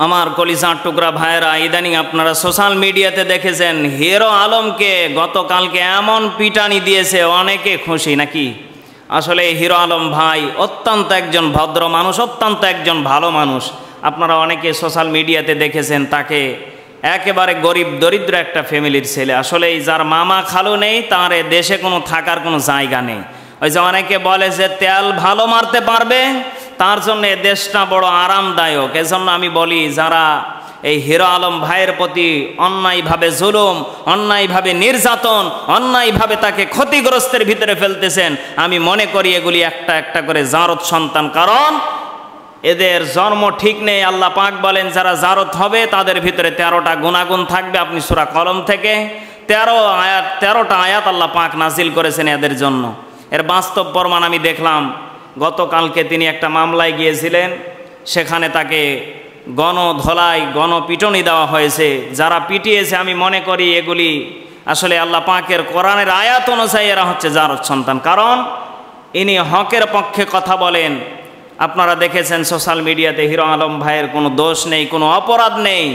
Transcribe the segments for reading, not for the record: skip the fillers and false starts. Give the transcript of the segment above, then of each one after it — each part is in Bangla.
আমার কলিজার টুকরা ভাইয়েরা, ইদানিং আপনারা সোশ্যাল মিডিয়াতে দেখেছেন হিরো আলমকে গতকালকে এমন পিটানি দিয়েছে, অনেকে খুশি নাকি? আসলে হিরো আলম ভাই অত্যন্ত একজন ভদ্র মানুষ, অত্যন্ত একজন ভালো মানুষ। আপনারা অনেকে সোশ্যাল মিডিয়াতে দেখেছেন তাকে একেবারে গরিব দরিদ্র একটা ফ্যামিলির ছেলে। আসলে যার মামা খালু নেই তার দেশে কোনো থাকার কোনো জায়গা নেই। ওই যে অনেকে বলে যে তেল ভালো মারতে পারবে তার জন্য দেশটা বড় আরামদায়ক। এজন্য আমি বলি, যারা এই হিরো আলম ভাইয়ের প্রতি অন্যায়ভাবে জুলুম, অন্যায়ভাবে নির্যাতন, অন্যায়ভাবে তাকে ক্ষতিগ্রস্তের ভিতরে ফেলতেছেন, আমি মনে করি এগুলি একটা একটা করে জারত সন্তান। কারণ এদের জন্ম ঠিক নেই। আল্লাহ পাক বলেন যারা জারত হবে তাদের ভিতরে 13টা গুণাগুণ থাকবে। আপনি সূরা কলম থেকে 13টা আয়াত আল্লাহ পাক নাজিল করেছেন এদের জন্য। এর বাস্তব প্রমাণ আমি দেখলাম। গতকালকে তিনি একটা মামলায় গিয়েছিলেন, সেখানে তাকে গণধোলাই গণপিটনি দেওয়া হয়েছে। যারা পিটিয়েছে আমি মনে করি এগুলি আসলে আল্লাহ পাকের কোরআনের আয়াত অনুযায়ী এরা হচ্ছে জারত সন্তান। কারণ ইনি হকের পক্ষে কথা বলেন। আপনারা দেখেছেন সোশ্যাল মিডিয়াতে হিরো আলম ভাইয়ের কোনো দোষ নেই, কোনো অপরাধ নেই,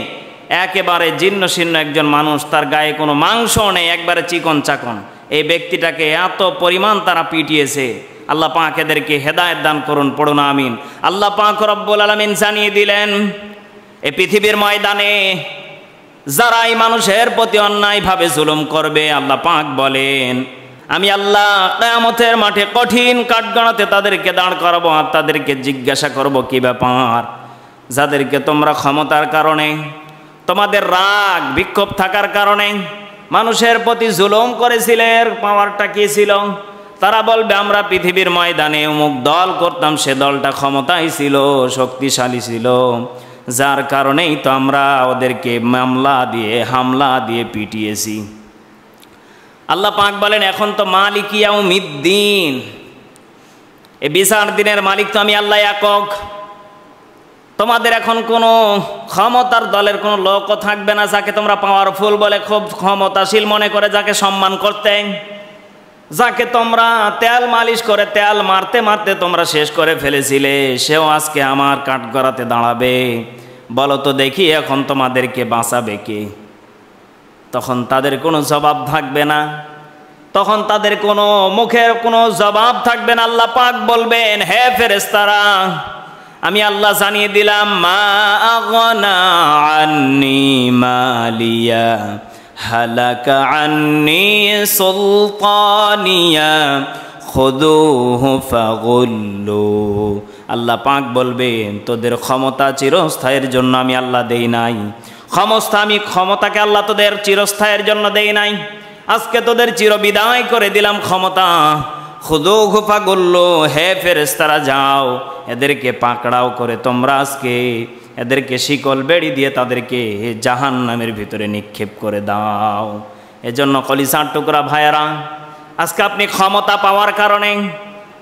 একেবারে জীর্ণ শীর্ণ একজন মানুষ, তার গায়ে কোনো মাংসও নেই, একবারে চিকন চাকন। এই ব্যক্তিটাকে এত পরিমাণ তারা পিটিয়েছে। আল্লাহ পাক এদেরকে হেদায়েত দান করুন, পড়ুন আমিন। আল্লাহ পাক রব্বুল আলামিন জানিয়ে দিলেন এই পৃথিবীর ময়দানে যারা এই মানুষের প্রতি অন্যায়ভাবে জুলুম করবে, আল্লাহ পাক বলেন আমি আল্লাহ কিয়ামতের মাঠে কঠিন কাঠগড়াতে তাদেরকে দাঁড় করাবো আর তাদেরকে জিজ্ঞাসা করব কি ব্যাপার, যাদেরকে তোমরা ক্ষমতার কারণে, তোমাদের রাগ বিক্ষোভ থাকার কারণে মানুষের প্রতি জুলুম করেছিলে, পাওয়ারটা কি ছিল? তারা বলবে আমরা পৃথিবীর ময়দানে অমুক দল করতাম, সে দলটা ক্ষমতায় ছিল, শক্তিশালী ছিল, যার কারণেই তো আমরা ওদেরকে মামলা দিয়ে হামলা দিয়ে পিটিয়েছি। আল্লাহ পাক বলেন এখন তো মালিক ইয়াউমিদ্দিন, এই বিচার দিনের মালিক তো আমি আল্লাহ একক। তোমাদের এখন কোনো ক্ষমতার দলের কোনো লোকও থাকবে না যাকে তোমরা পাওয়ারফুল বলে, খুব ক্ষমতাশীল মনে করে যাকে সম্মান করতে, যাকে তোমরা তেল মালিশ করে তেল মারতে মারতে তোমরা শেষ করে ফেলেছিলে, সেও আজকে আমার কাঠগড়াতে দাঁড়াবে। বলো তো দেখি এখন তোমাদেরকে বাঁচাবে কে? তখন তাদের কোনো জবাব থাকবে না, তখন তাদের কোনো মুখের কোনো জবাব থাকবে না। আল্লাহ পাক বলবেন হে ফেরেশতারা, আমি আল্লাহ জানিয়ে দিলাম মা আগনা আন্নি মালিয়া হালাকা আন্নি সুলতানিয়া খুদুহু ফাগুল্লু। আল্লাহ পাক বলবেন তোদের ক্ষমতা চিরস্থায়ীর জন্য আমি আল্লাহ দেই নাই। ক্ষমতাকে আল্লাহ তোদের চিরস্থায়ীর জন্য দেই নাই, আজকে তোদের চিরবিদায় করে দিলাম ক্ষমতা। খুদুহু ফাগুল্লু, হে ফেরেশতারা যাও এদেরকে পাকড়াও করে তোমরা আজকে এদেরকে শিকল বেড়ি দিয়ে তাদেরকে জাহান্নামের ভিতরে নিক্ষেপ করে দাও। এজন্য কলিজার টুকরা ভাইয়েরা, আজকে আপনি ক্ষমতা পাওয়ার কারণে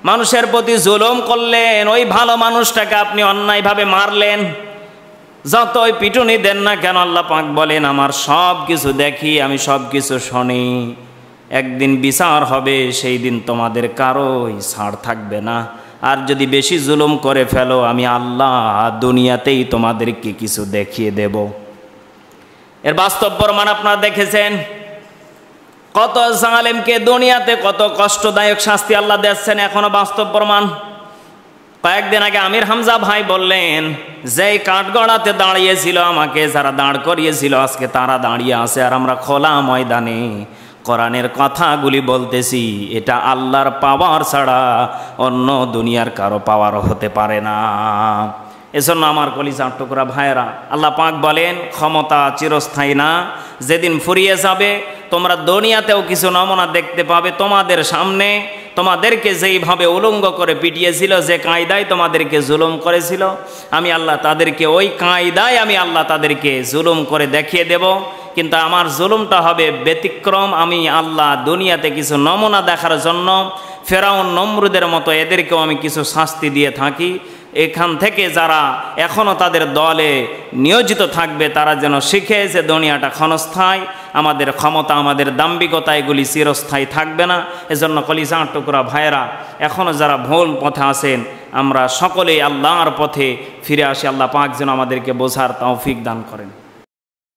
মানুষের প্রতি জুলুম করলেন, ওই ভালো মানুষটাকে আপনি অন্যায়ভাবে মারলেন। যতই পিটুনি দেন না কেন আল্লাহ পাক বলেন আমার সব কিছু দেখি, আমি সব কিছু শুনি। একদিন বিচার হবে, সেই দিন তোমাদের কারোই ছাড় থাকবে না। আর যদি বেশি জুলুম করে ফেলো, আমি আল্লাহ দুনিয়াতেই তোমাদেরকে কিছু দেখিয়ে দেব। এর বাস্তব প্রমাণ আপনারা দেখেছেন। কত জালেমকে দুনিয়াতে কত কষ্টদায়ক শাস্তি আল্লাহ দিচ্ছেন, এখনো বাস্তব প্রমাণ। কয়েকদিন আগে আমির হামজা ভাই বললেন যেই কাঠগড়াতে দাঁড়িয়েছিল আমাকে যারা দাঁড় করিয়েছিল, আজকে তারা দাঁড়িয়ে আছে আর আমরা খোলা ময়দানে কোরআনের কথাগুলি বলতেছি। এটা আল্লাহর পাওয়ার ছাড়া অন্য দুনিয়ার কারো পাওয়ার হতে পারে না। এজন্য আমার কলিজার টুকরা ভাইয়েরা, আল্লাহ পাক বলেন ক্ষমতা চিরস্থায়ী না, যেদিন ফুরিয়ে যাবে তোমরা দুনিয়াতেও কিছু নমুনা দেখতে পাবে। তোমাদের সামনে তোমাদেরকে যেইভাবে উলঙ্গ করে পিটিয়েছিল, যে কায়দায় তোমাদেরকে জুলুম করেছিল, আমি আল্লাহ তাদেরকে ওই কায়দায় আমি আল্লাহ তাদেরকে জুলুম করে দেখিয়ে দেব। কিন্তু আমার জুলুমটা হবে ব্যতিক্রম। আমি আল্লাহ দুনিয়াতে কিছু নমুনা দেখার জন্য ফেরাউন নমরুদের মতো এদেরকেও আমি কিছু শাস্তি দিয়ে থাকি। এখান থেকে যারা এখনও তাদের দলে নিয়োজিত থাকবে তারা যেন শিখে যে দুনিয়াটা ক্ষণস্থায়ী, আমাদের ক্ষমতা আমাদের দাম্ভিকতা এগুলি চিরস্থায়ী থাকবে না। এজন্য কলিজার টুকরা ভাইয়েরা, এখনও যারা ভুল পথে আছেন আমরা সকলেই আল্লাহর পথে ফিরে আসি। আল্লাহ পাক যেন আমাদেরকে বোঝার তৌফিক দান করেন।